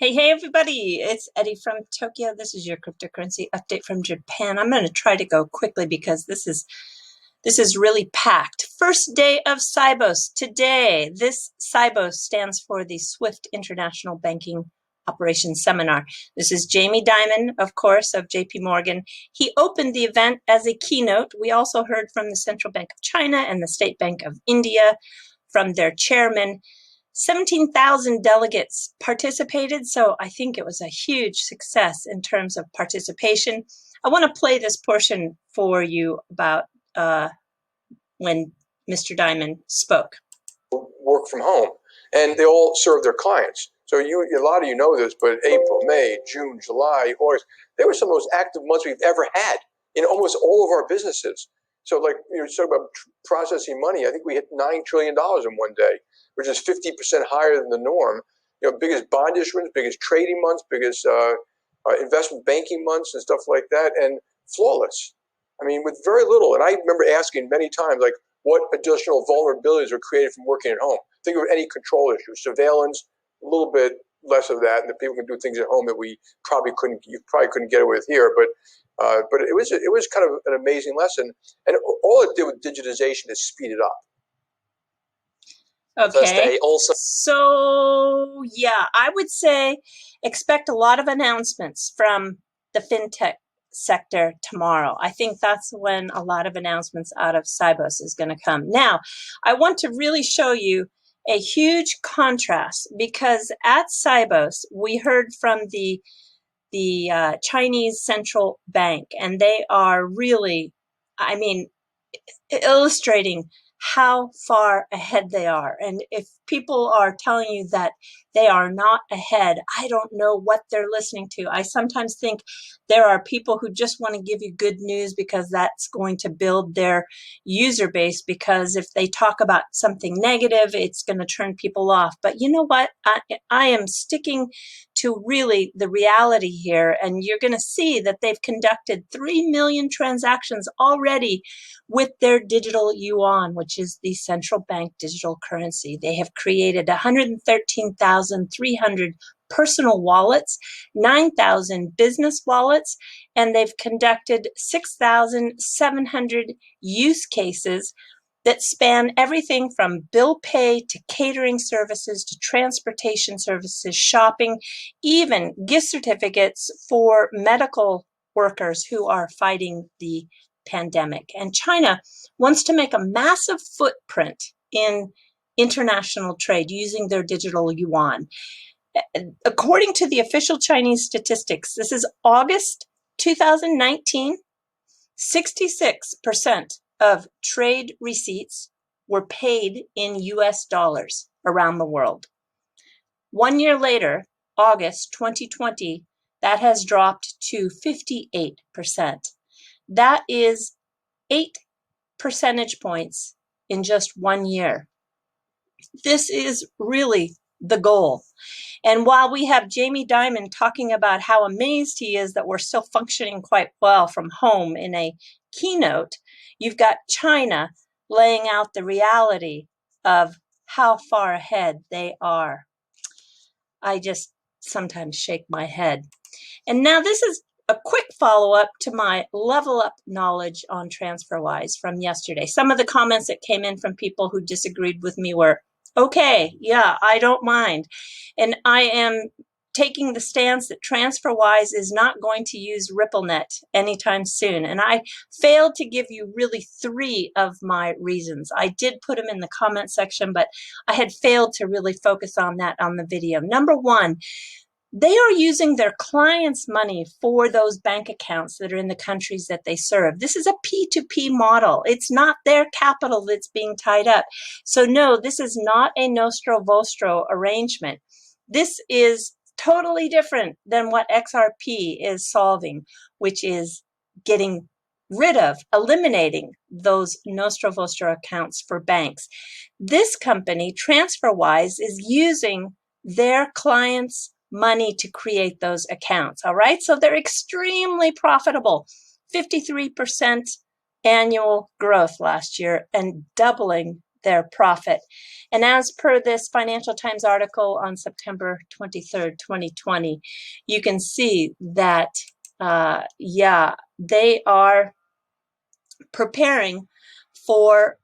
Hey, everybody. It's Eri from Tokyo. This is your cryptocurrency update from Japan. I'm going to try to go quickly because this is really packed. First day of Sibos today. This Sibos stands for the Swift International Banking Operations Seminar. This is Jamie Dimon, of course, of JP Morgan. He opened the event as a keynote. We also heard from the Central Bank of China and the State Bank of India, from their chairman. 17,000 delegates participated, so I think it was a huge success in terms of participation. I want to play this portion for you about when Mr. Dimon spoke. Work from home, and they all serve their clients. So a lot of you know this, but April, May, June, July, August, they were some of the most active months we've ever had in almost all of our businesses. So like you're talking about processing money, I think we hit $9 trillion in one day, which is 50% higher than the norm. Biggest bond issuance, biggest trading months, biggest investment banking months and stuff like that, and flawless. I mean, with very little. And I remember asking many times, like, what additional vulnerabilities were created from working at home? Think of any control issue, surveillance, a little bit less of that, and that people can do things at home that you probably couldn't get away with here. But it was kind of an amazing lesson, and all it did with digitization is speed it up. Okay. So yeah, I would say expect a lot of announcements from the fintech sector tomorrow. I think that's when a lot of announcements out of Sibos is going to come. Now, I want to really show you a huge contrast, because at Sibos we heard from the Chinese central bank, and they are really, I mean, illustrating how far ahead they are. And if people are telling you that they are not ahead, I don't know what they're listening to. I sometimes think there are people who just want to give you good news because that's going to build their user base, because if they talk about something negative, it's going to turn people off. But you know what? I am sticking to really the reality here, and you're going to see that they've conducted 3 million transactions already with their digital yuan, which is the central bank digital currency. They have created 113,300 personal wallets, 9,000 business wallets, and they've conducted 6,700 use cases that span everything from bill pay to catering services to transportation services, shopping, even gift certificates for medical workers who are fighting the pandemic. And China wants to make a massive footprint in international trade using their digital yuan. According to the official Chinese statistics, this is August 2019, 66% of trade receipts were paid in US dollars around the world. 1 year later, August 2020, that has dropped to 58%. That is 8 percentage points in just 1 year. This is really the goal. And while we have Jamie Dimon talking about how amazed he is that we're still functioning quite well from home in a keynote, you've got China laying out the reality of how far ahead they are. I just sometimes shake my head. And now this is a quick follow-up to my level up knowledge on Transferwise from yesterday. Some of the comments that came in from people who disagreed with me were, okay, yeah, I don't mind. And I am taking the stance that Transferwise is not going to use RippleNet anytime soon. And I failed to give you really 3 of my reasons. I did put them in the comment section, but I had failed to really focus on that on the video. Number 1, they are using their clients' money for those bank accounts that are in the countries that they serve. This is a P2P model. It's not their capital that's being tied up. So no, this is not a nostro vostro arrangement. This is totally different than what XRP is solving, which is getting rid of, eliminating those nostro vostro accounts for banks. This company, Transferwise, is using their clients' money to create those accounts. All right. So they're extremely profitable. 53% annual growth last year and doubling their profit. And as per this Financial Times article on September 23rd, 2020, you can see that, they are preparing for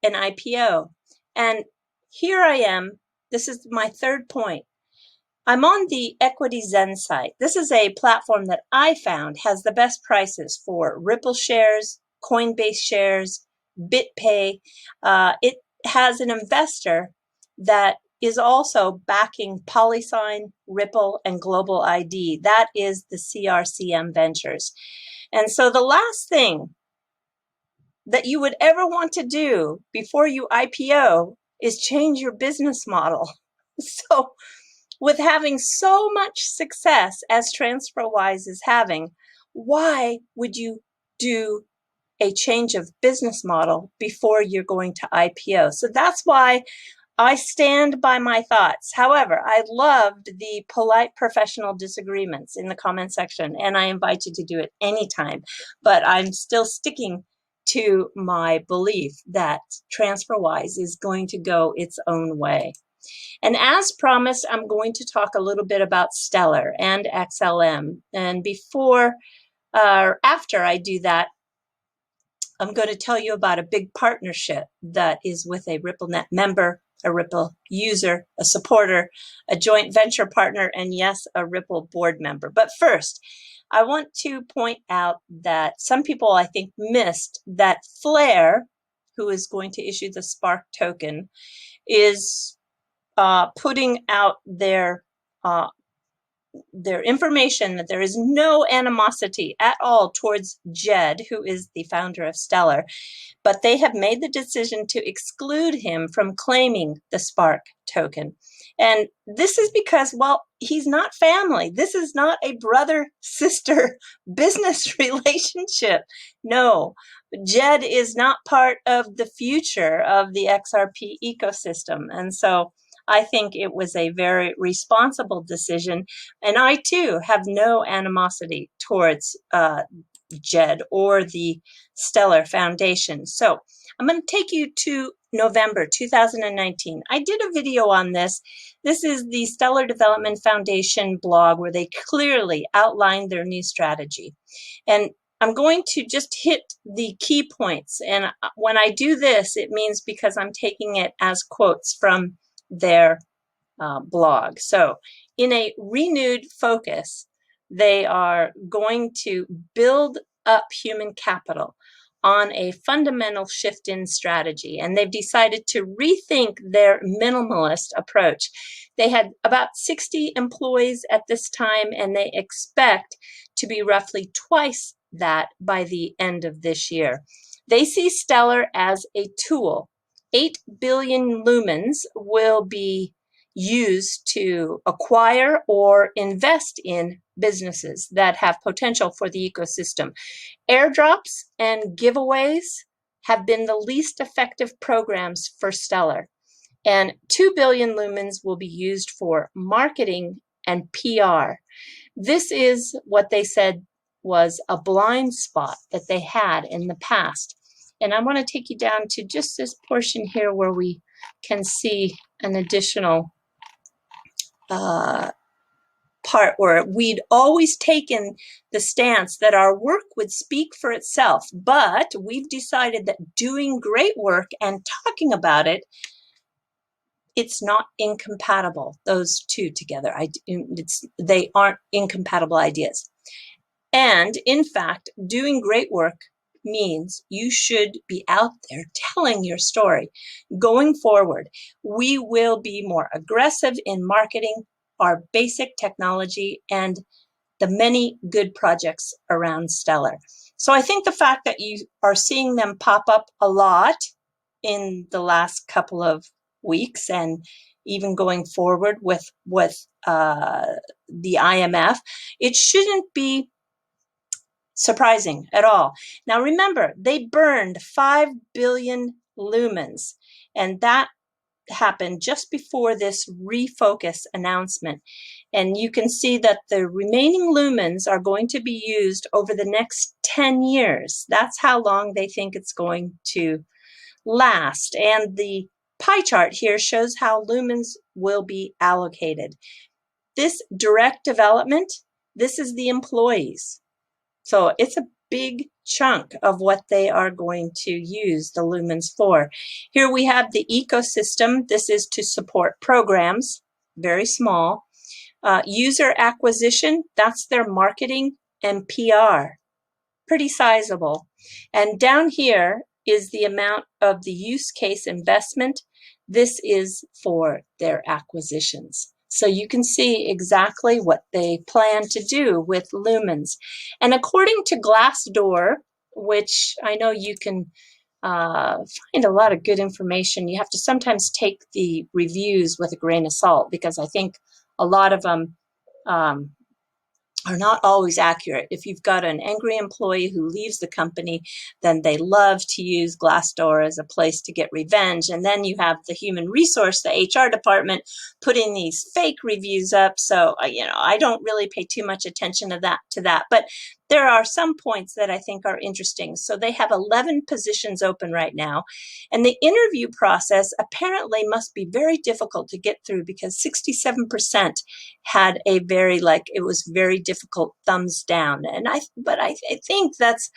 an IPO. And here I am. This is my third point. I'm on the EquityZen site. This is a platform that I found has the best prices for Ripple shares, Coinbase shares, BitPay. It has an investor that is also backing PolySign, Ripple, and Global ID. That is the CRCM Ventures. And so the last thing that you would ever want to do before you IPO is change your business model. So with having so much success as Transferwise is having, why would you do a change of business model before you're going to IPO? So that's why I stand by my thoughts. However, I loved the polite professional disagreements in the comment section, and I invite you to do it anytime. But I'm still sticking to my belief that Transferwise is going to go its own way. And as promised, I'm going to talk a little bit about Stellar and XLM. And after I do that, I'm going to tell you about a big partnership that is with a RippleNet member, a Ripple user, a supporter, a joint venture partner, and yes, a Ripple board member. But first, I want to point out that some people, I think, missed that Flare, who is going to issue the Spark token, is putting out their information that there is no animosity at all towards Jed, who is the founder of Stellar, but they have made the decision to exclude him from claiming the Spark token. And this is because, well, he's not family. This is not a brother-sister business relationship. No, Jed is not part of the future of the XRP ecosystem. And so I think it was a very responsible decision. And I, too, have no animosity towards Jed or the Stellar Foundation. So I'm going to take you to November 2019. I did a video on this. This is the Stellar Development Foundation blog where they clearly outlined their new strategy. And I'm going to just hit the key points. And when I do this, it means because I'm taking it as quotes from their blog. So in a renewed focus, they are going to build up human capital on a fundamental shift in strategy. And they've decided to rethink their minimalist approach. They had about 60 employees at this time, and they expect to be roughly twice that by the end of this year. They see Stellar as a tool. 8 billion lumens will be used to acquire or invest in businesses that have potential for the ecosystem. Airdrops and giveaways have been the least effective programs for Stellar. And 2 billion lumens will be used for marketing and PR. This is what they said was a blind spot that they had in the past. And I want to take you down to just this portion here where we can see an additional part where we'd always taken the stance that our work would speak for itself, but we've decided that doing great work and talking about it, it's not incompatible, those two together. They aren't incompatible ideas. And in fact, doing great work means you should be out there telling your story. Going forward, we will be more aggressive in marketing our basic technology and the many good projects around Stellar. So I think the fact that you are seeing them pop up a lot in the last couple of weeks and even going forward with the IMF, it shouldn't be surprising at all. Now remember, they burned 5 billion lumens, and that happened just before this refocus announcement. And you can see that the remaining lumens are going to be used over the next 10 years. That's how long they think it's going to last. And the pie chart here shows how lumens will be allocated. This direct development, this is the employees. So it's a big chunk of what they are going to use the lumens for. Here we have the ecosystem. This is to support programs, very small. User acquisition, that's their marketing and PR, pretty sizable. And down here is the amount of the use case investment. This is for their acquisitions. So you can see exactly what they plan to do with lumens. And according to Glassdoor, which I know you can find a lot of good information, you have to sometimes take the reviews with a grain of salt, because I think a lot of them are not always accurate. If you've got an angry employee who leaves the company, then they love to use Glassdoor as a place to get revenge. And then you have the human resource, the HR department, putting these fake reviews up. So, I don't really pay too much attention to that. But there are some points that I think are interesting. So they have 11 positions open right now. And the interview process apparently must be very difficult to get through, because 67% had a it was very difficult thumbs down. But I think that's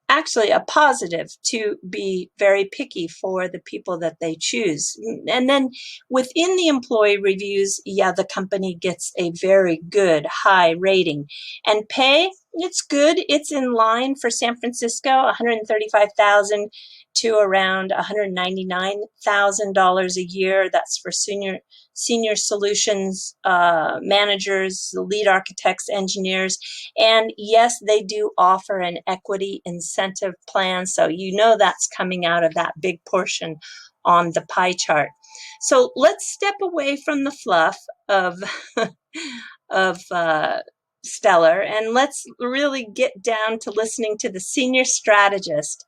actually a positive, to be very picky for the people that they choose. And then within the employee reviews, the company gets a very good high rating. And pay, it's good. It's in line for San Francisco, $135,000 to around $199,000 a year. That's for senior solutions managers, lead architects, engineers. And yes, they do offer an equity incentive plan. So that's coming out of that big portion on the pie chart. So let's step away from the fluff of Stellar, and let's really get down to listening to the senior strategist.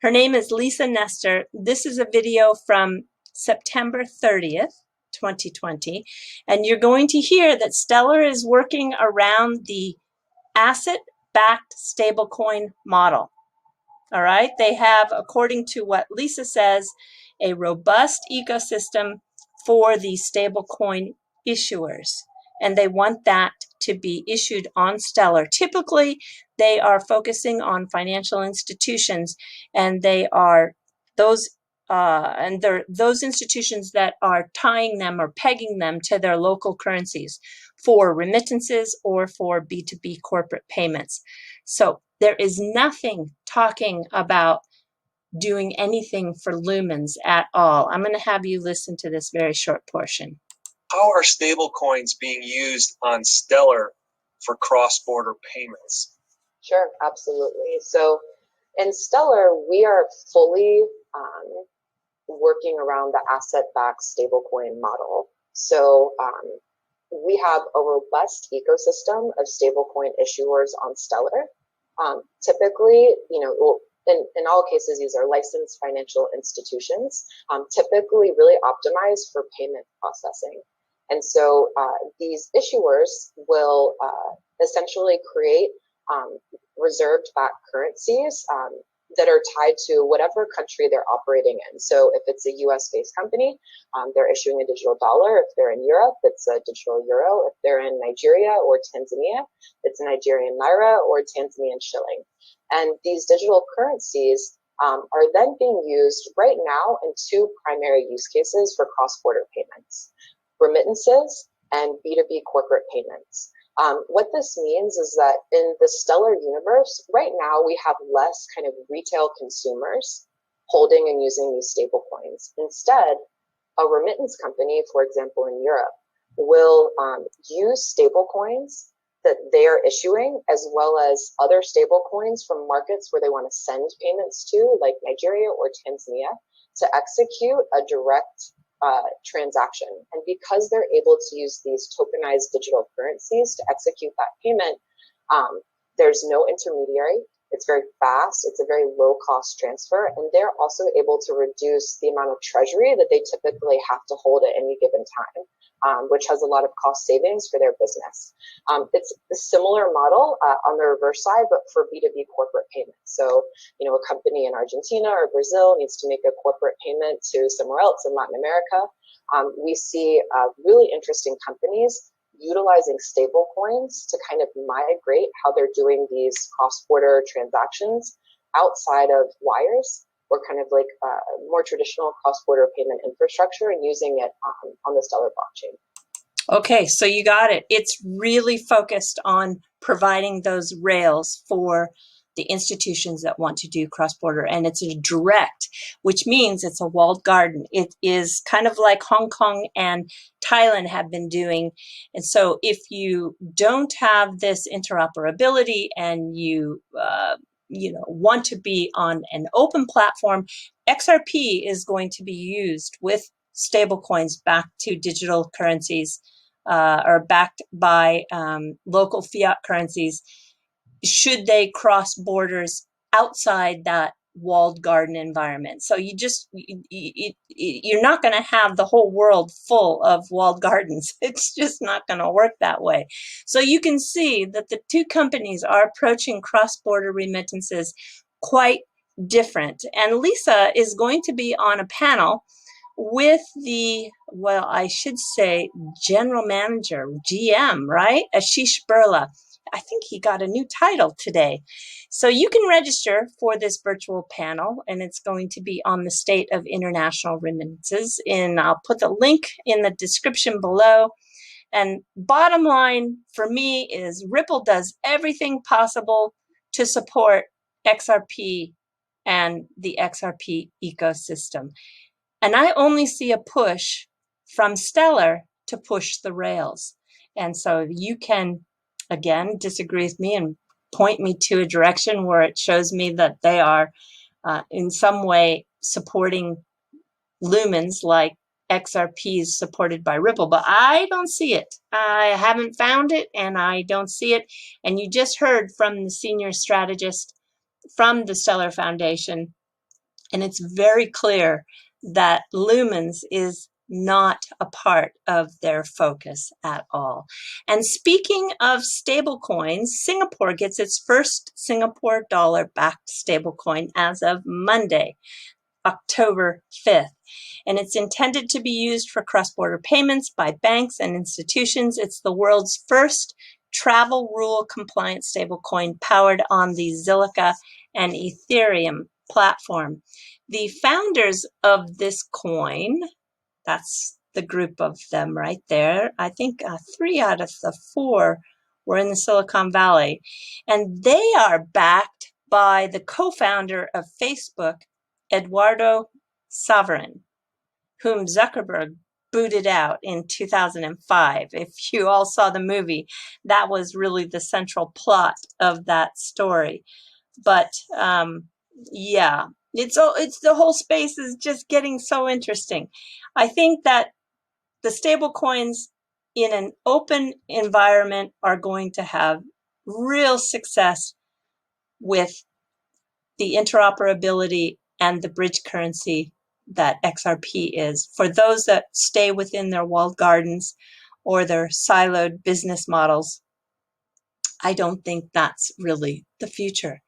Her name is Lisa Nestor. This is a video from September 30th, 2020. And you're going to hear that Stellar is working around the asset-backed stablecoin model. All right. They have, according to what Lisa says, a robust ecosystem for the stablecoin issuers. And they want that to be issued on Stellar. Typically, they are focusing on financial institutions, and they are those institutions that are tying them or pegging them to their local currencies for remittances or for B2B corporate payments. So there is nothing talking about doing anything for lumens at all. I'm going to have you listen to this very short portion. How are stablecoins being used on Stellar for cross-border payments? Sure, absolutely. So in Stellar, we are fully working around the asset-backed stablecoin model. So we have a robust ecosystem of stablecoin issuers on Stellar. Typically, in all cases, these are licensed financial institutions, typically really optimized for payment processing. And so these issuers will essentially create reserved backed currencies that are tied to whatever country they're operating in. So if it's a US-based company, they're issuing a digital dollar. If they're in Europe, it's a digital euro. If they're in Nigeria or Tanzania, it's a Nigerian naira or Tanzanian shilling. And these digital currencies are then being used right now in two primary use cases for cross-border payments: remittances and B2B corporate payments. What this means is that in the Stellar universe, right now we have less kind of retail consumers holding and using these stable coins. Instead, a remittance company, for example, in Europe, will use stable coins that they are issuing, as well as other stable coins from markets where they want to send payments to, like Nigeria or Tanzania, to execute a direct transaction. And because they're able to use these tokenized digital currencies to execute that payment, there's no intermediary. It's very fast. It's a very low cost transfer. And they're also able to reduce the amount of treasury that they typically have to hold at any given time. which has a lot of cost savings for their business. It's a similar model on the reverse side, but for B2B corporate payments. So, you know, a company in Argentina or Brazil needs to make a corporate payment to somewhere else in Latin America. We see really interesting companies utilizing stable coins to kind of migrate how they're doing these cross-border transactions outside of wires, or kind of like more traditional cross-border payment infrastructure, and using it on the Stellar blockchain. Okay, so you got it. It's really focused on providing those rails for the institutions that want to do cross-border, and it's a direct, which means it's a walled garden. It is kind of like Hong Kong and Thailand have been doing. And so if you don't have this interoperability and you want to be on an open platform, XRP is going to be used with stablecoins backed to digital currencies or backed by local fiat currencies, should they cross borders outside that walled garden environment. So you're not going to have the whole world full of walled gardens. It's just not going to work that way. So you can see that the two companies are approaching cross-border remittances quite different. And Lisa is going to be on a panel with the, well, I should say general manager, GM, right? Asheesh Birla. I think he got a new title today. So you can register for this virtual panel, and it's going to be on the state of international remittances. And I'll put the link in the description below. And bottom line for me is Ripple does everything possible to support XRP and the XRP ecosystem. And I only see a push from Stellar to push the rails. And so you can, again, disagree with me and point me to a direction where it shows me that they are in some way supporting lumens like XRP is supported by Ripple, but I don't see it. I haven't found it, and I don't see it. And you just heard from the senior strategist from the Stellar Foundation, and it's very clear that lumens is not a part of their focus at all. And speaking of stablecoins, Singapore gets its first Singapore dollar-backed stablecoin as of Monday, October 5th. And it's intended to be used for cross-border payments by banks and institutions. It's the world's first travel rule compliant stablecoin powered on the Zilliqa and Ethereum platform. The founders of this coin, that's the group of them right there, I think 3 out of the 4 were in the Silicon Valley. And they are backed by the co-founder of Facebook, Eduardo Saverin, whom Zuckerberg booted out in 2005. If you all saw the movie, that was really the central plot of that story. But yeah, it's the whole space is just getting so interesting. I think that the stable coins in an open environment are going to have real success with the interoperability and the bridge currency that XRP is. For those that stay within their walled gardens or their siloed business models, I don't think that's really the future.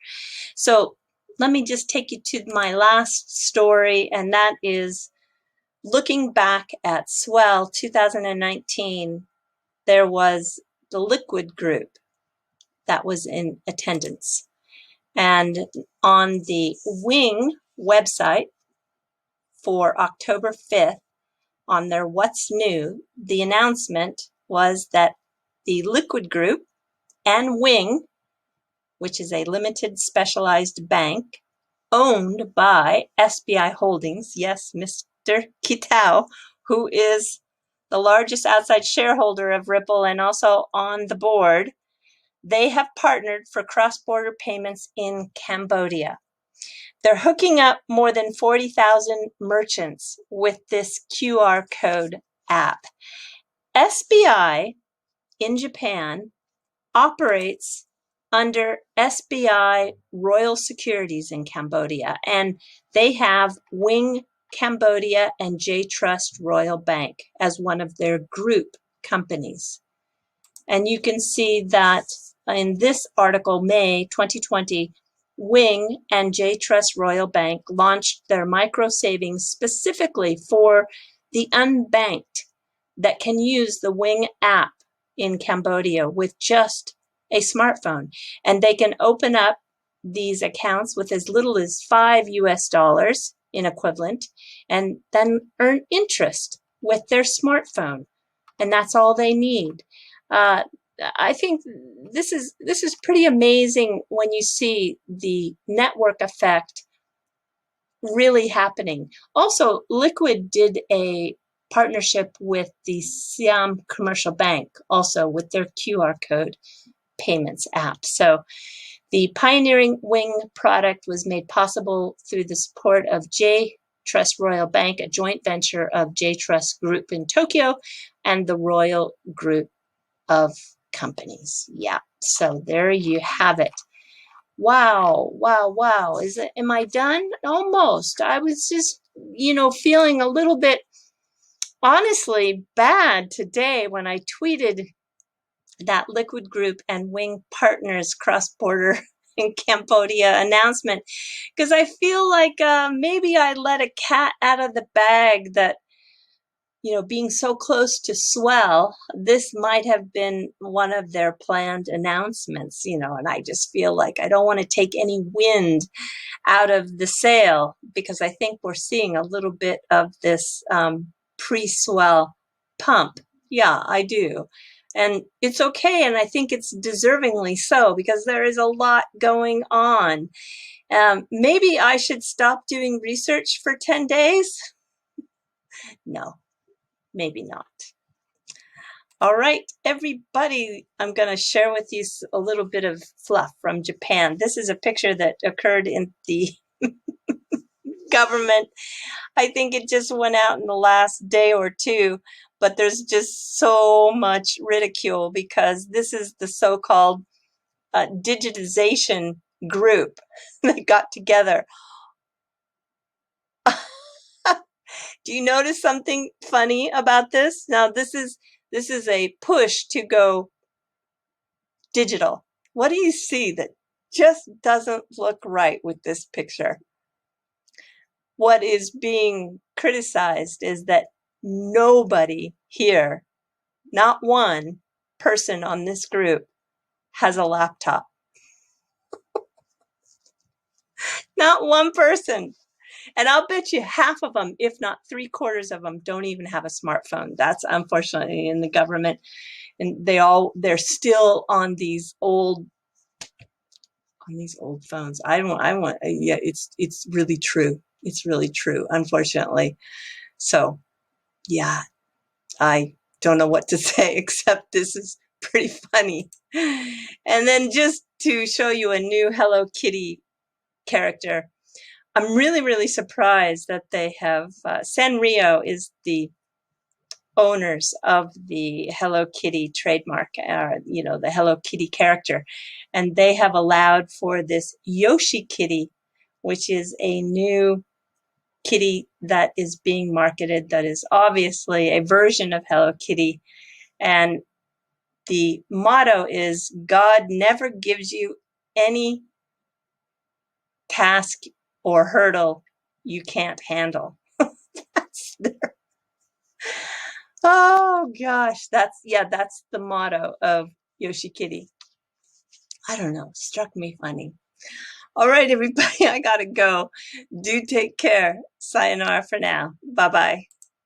So let me just take you to my last story, and that is looking back at Swell 2019, there was the Liquid Group that was in attendance. And on the Wing website for October 5th, on their What's New, the announcement was that the Liquid Group and Wing, which is a limited specialized bank owned by SBI Holdings, yes, Mr. Kitao, who is the largest outside shareholder of Ripple and also on the board, they have partnered for cross-border payments in Cambodia. They're hooking up more than 40,000 merchants with this QR code app. SBI in Japan operates under SBI Royal Securities in Cambodia, and they have Wing Cambodia, and J-Trust Royal Bank as one of their group companies. And you can see that in this article, May 2020, Wing and J-Trust Royal Bank launched their micro savings specifically for the unbanked that can use the Wing app in Cambodia with just a smartphone. And they can open up these accounts with as little as $5 in equivalent and then earn interest with their smartphone. And that's all they need. I think this is pretty amazing when you see the network effect really happening. Also, Liquid did a partnership with the Siam Commercial Bank, also with their QR code payments app. So the pioneering Wing product was made possible through the support of J-Trust Royal Bank, a joint venture of J-Trust Group in Tokyo and the Royal Group of companies. Yeah, so there you have it. Wow, wow, wow. Am I done? Almost. I was just, feeling a little bit, honestly, bad today when I tweeted that Liquid Group and Wing Partners cross-border in Cambodia announcement, because I feel like maybe I let a cat out of the bag that, being so close to Swell, this might have been one of their planned announcements, and I just feel like I don't want to take any wind out of the sail, because I think we're seeing a little bit of this pre-Swell pump. Yeah, I do. And it's okay, and I think it's deservingly so, because there is a lot going on. Maybe I should stop doing research for 10 days? No, maybe not. All right, everybody, I'm going to share with you a little bit of fluff from Japan. This is a picture that occurred in the government. I think it just went out in the last day or two, but there's just so much ridicule because this is the so-called digitization group that got together. Do you notice something funny about this? Now, this is a push to go digital. What do you see that just doesn't look right with this picture? What is being criticized is that nobody here, not one person on this group, has a laptop. Not one person. And I'll bet you half of them, if not 3/4 of them, don't even have a smartphone. That's unfortunately in the government. And they're still on these old phones. Yeah, it's really true. It's really true, unfortunately. So yeah, I don't know what to say except this is pretty funny. And then just to show you a new Hello Kitty character, I'm really, really surprised that they have, Sanrio is the owners of the Hello Kitty trademark, the Hello Kitty character. And they have allowed for this Yoshi Kitty, which is a new kitty that is being marketed that is obviously a version of Hello Kitty. And the motto is, God never gives you any task or hurdle you can't handle. Oh gosh, that's the motto of Yoshi Kitty. I don't know, struck me funny. All right, everybody, I gotta go. Do take care. Sayonara for now. Bye-bye.